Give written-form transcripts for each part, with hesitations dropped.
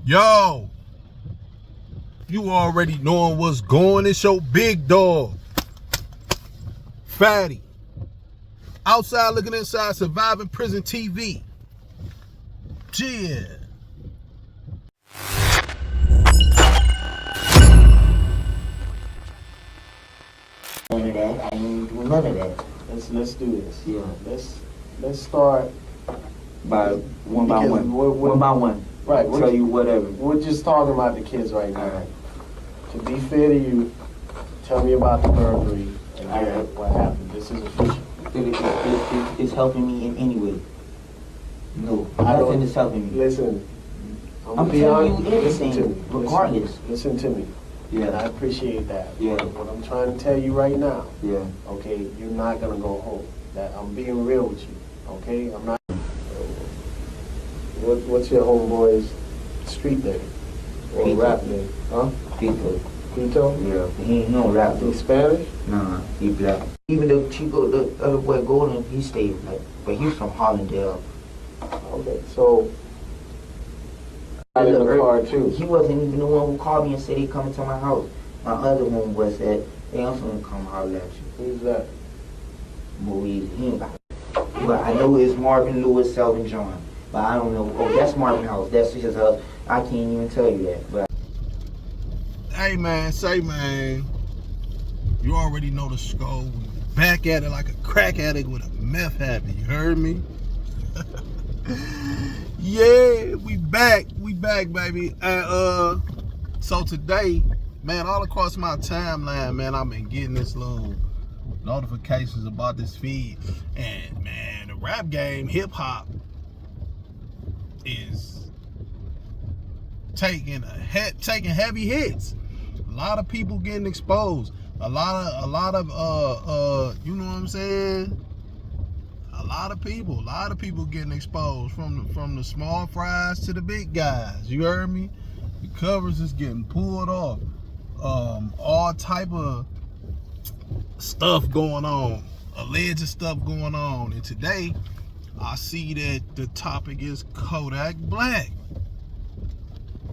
Yo, you already knowing what's going. It's your big dog, Fatty. Outside looking inside, surviving prison TV. Yeah. None of that. I ain't do none of that. Let's do this. Yeah. Let's start By one by one. One by one. Right. I'll tell you whatever. We're just talking about the kids right now. All right. To be fair to you, tell me about the burglary and All right. what happened. This is official. It's helping me in any way. No, I don't- nothing is helping me. Listen, I'm be telling honest. you Listen to me. everything, regardless. Listen to me. And I Yeah, appreciate that. Yeah. What I'm trying to tell you right now, yeah. okay, you're not gonna go home. That I'm being real with you. Okay? I'm not. What's your homeboy's street name? Or Pito. rap name? Huh? People. Pito? Yeah. He ain't no rap though. He's Spanish? Nah, he black. Even the Chico, the other boy Golden, he stayed black, but he's from Hollandale. Okay, so out in the car too. He wasn't even the one who called me and said he coming to my house. My other one was said, hey, I'm gonna come holler at you. Who's that? He ain't got it. But I know it's Marvin Lewis, Selvin John. But I don't know. Oh, that's Marvin House. That's his house. I can't even tell you that. But Hey man, you already know the score. Back at it like a crack addict with a meth habit. You heard me? Yeah, we back, baby. And so today, man, all across my timeline, man, I've been getting this little notifications about this feed, and man, the rap game, hip hop, is taking heavy hits. A lot of people getting exposed. A lot of you know what I'm saying? A lot of people getting exposed, from the small fries to the big guys. You heard me? The covers is getting pulled off. All type of stuff going on, alleged stuff going on. And today, I see that the topic is Kodak Black.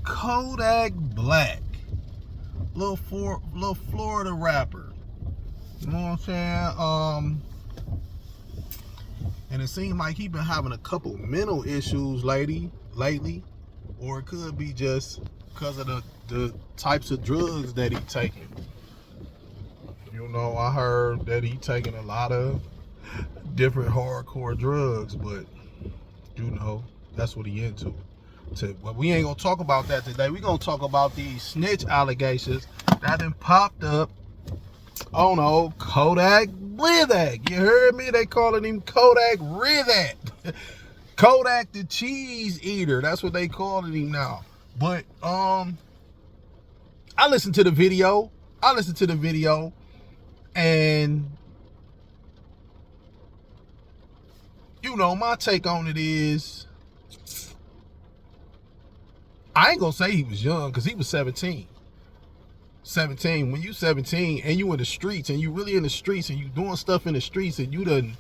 Kodak Black, little Florida rapper. You know what I'm saying? And it seemed like he been having a couple mental issues lately, or it could be just because of the types of drugs that he taking. You know, I heard that he taking a lot of different hardcore drugs, but you know, that's what he into. But we ain't gonna talk about that today. We gonna talk about these snitch allegations that done popped up. Oh no, Kodak Black. You heard me? They calling him Kodak Black. Kodak the cheese eater. That's what they calling him now. But I listened to the video. And you know, my take on it is, I ain't gonna say he was young, because he was 17. When you 17 and you in the streets, and you really in the streets, and you doing stuff in the streets, and you done,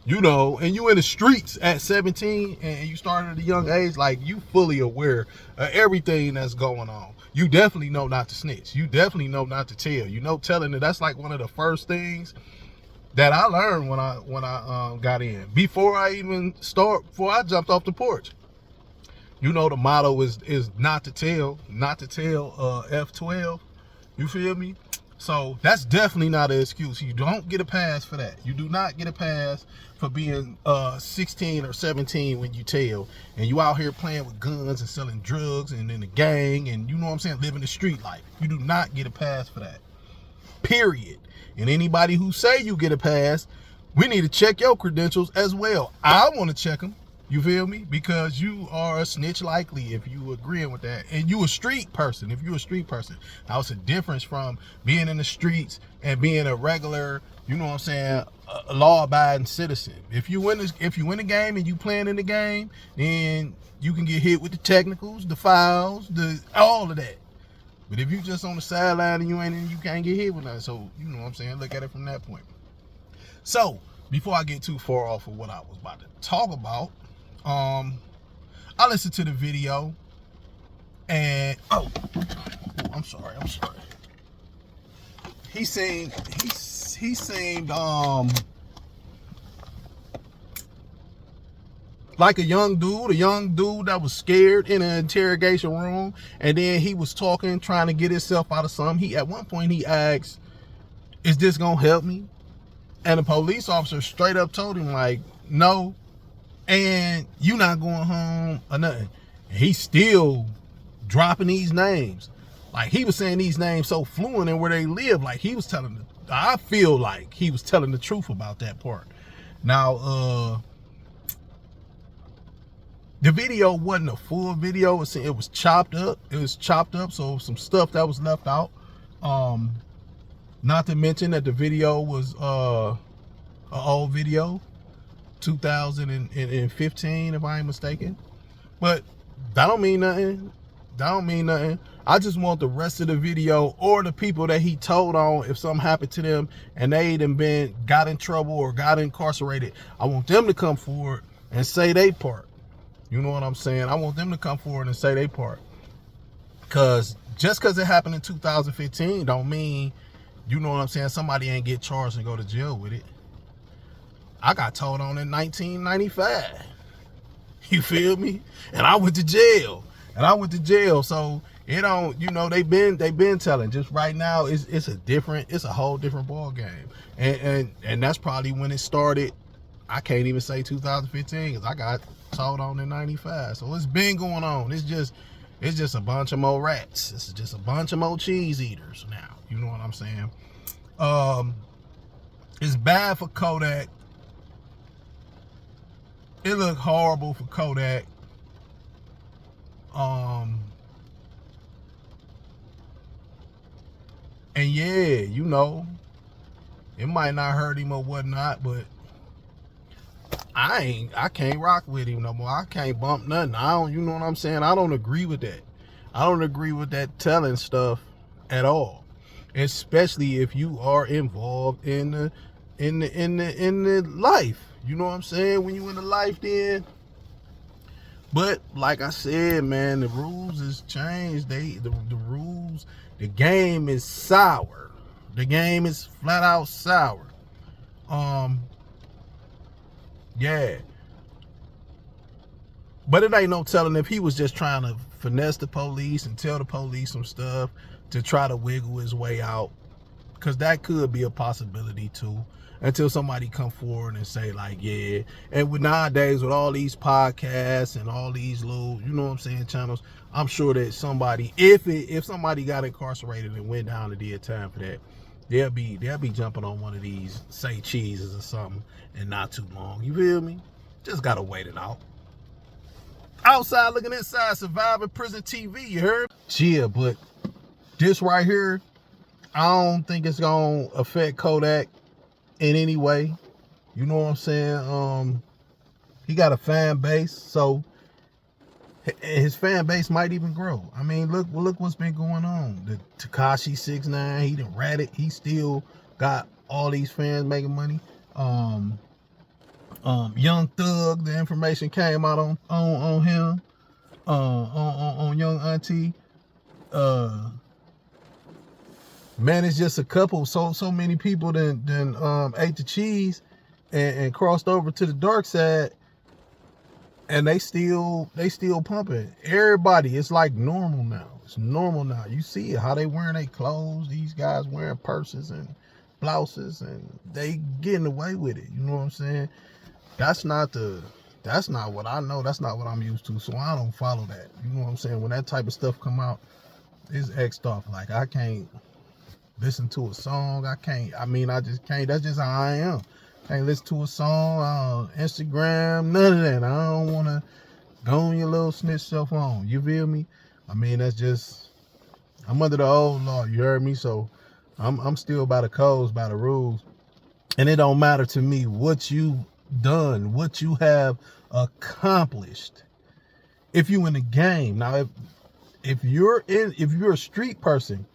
you know, and you in the streets at 17, and you started at a young age, like, you fully aware of everything that's going on. You definitely know not to snitch. You definitely know not to tell. You know, telling it, that's like one of the first things that I learned when I got in. Before I jumped off the porch. You know, the motto is not to tell F12. You feel me? So that's definitely not an excuse. You don't get a pass for that. You do not get a pass for being 16 or 17 when you tell, and you out here playing with guns and selling drugs and in the gang, and you know what I'm saying, living the street life. You do not get a pass for that. Period. And anybody who say you get a pass, we need to check your credentials as well. I want to check them. You feel me? Because you are a snitch likely if you agreeing with that. And you a street person, if you a street person. Now it's a difference from being in the streets and being a regular, you know what I'm saying, a law-abiding citizen. If you win the game and you playing in the game, then you can get hit with the technicals, the fouls, all of that. But if you just on the sideline and you can't get hit with nothing. So, you know what I'm saying, look at it from that point. So, before I get too far off of what I was about to talk about, I listened to the video, and sorry. He seemed like a young dude that was scared in an interrogation room, and then he was talking, trying to get himself out of something. At one point he asked, "Is this gonna help me?" And the police officer straight up told him, like, "No, and you not going home or nothing." And he's still dropping these names. Like, he was saying these names so fluent in where they live, like he was telling, I feel like he was telling the truth about that part. Now, the video wasn't a full video. It was chopped up. So some stuff that was left out. Not to mention that the video was an old video, 2015, if I ain't mistaken. But that don't mean nothing. I just want the rest of the video, or the people that he told on, if something happened to them and they got in trouble or got incarcerated, I want them to come forward and say their part. You know what I'm saying? I want them to come forward and say their part. Because just because it happened in 2015 don't mean, you know what I'm saying, somebody ain't get charged and go to jail with it. I got told on in 1995. You feel me? And I went to jail. So it don't, you know, they've been telling. Just right now, it's a whole different ball game. And that's probably when it started. I can't even say 2015 because I got told on in 95. So it's been going on. It's just a bunch of more rats. It's just a bunch of more cheese eaters now. You know what I'm saying? It's bad for Kodak. It looked horrible for Kodak. And yeah, you know, it might not hurt him or whatnot, but I can't rock with him no more. I can't bump nothing. You know what I'm saying? I don't agree with that. I don't agree with that telling stuff at all. Especially if you are involved in the life. You know what I'm saying? When you in the life, then. But like I said, man, the rules has changed. The rules, the game is sour. The game is flat out sour. Yeah. But it ain't no telling if he was just trying to finesse the police and tell the police some stuff to try to wiggle his way out. Because that could be a possibility too. Until somebody come forward and say, like, yeah. And with nowadays, with all these podcasts and all these little, you know what I'm saying, channels, I'm sure that somebody, if somebody got incarcerated and went down and did time for that, they'll be jumping on one of these say cheeses or something and not too long. You feel me? Just gotta wait it out. Outside looking inside, Survivor Prison TV, you heard? Yeah, but this right here, I don't think it's gonna affect Kodak in any way. You know what I'm saying? He got a fan base, so his fan base might even grow. I mean, look what's been going on. The Tekashi 6ix9ine, he done ratted. He still got all these fans making money. Young Thug, the information came out on him. On Young Auntie. Man, it's just a couple. So many people then ate the cheese and crossed over to the dark side, and they still pumping. Everybody, it's like normal now. It's normal now. You see it, how they wearing their clothes. These guys wearing purses and blouses, and they getting away with it. You know what I'm saying? That's not what I know. That's not what I'm used to. So I don't follow that. You know what I'm saying? When that type of stuff come out, it's X'd off. Like, I can't listen to a song. I just can't. That's just how I am. Can't listen to a song, Instagram, none of that. I don't want to go on your little snitch cell phone. You feel me? I mean, that's just, I'm under the old law. You heard me? So I'm still by the codes, by the rules. And it don't matter to me what you've done, what you have accomplished. If you in the game. Now, if you're a street person,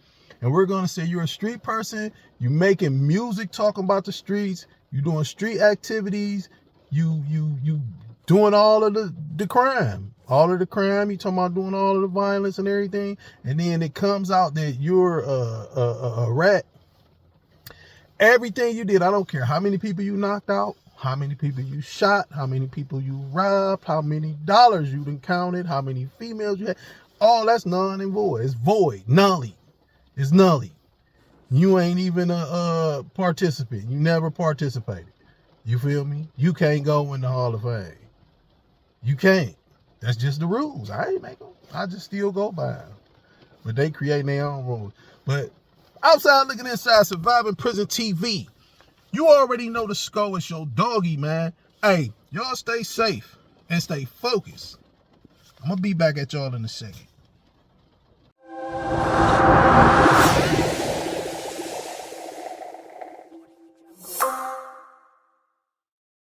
and we're going to say you're a street person, you making music talking about the streets, you doing street activities, you doing all of the crime. All of the crime, you talking about doing all of the violence and everything, and then it comes out that you're a rat. Everything you did, I don't care how many people you knocked out, how many people you shot, how many people you robbed, how many dollars you done counted, how many females you had, all that's non and void. It's void, nully. It's nully. You ain't even a participant. You never participated. You feel me? You can't go in the Hall of Fame. You can't. That's just the rules. I ain't make them. I just still go by them. But they create their own rules. But outside looking inside Surviving Prison TV, you already know the score. It's your doggy, man. Hey, y'all stay safe and stay focused. I'm going to be back at y'all in a second.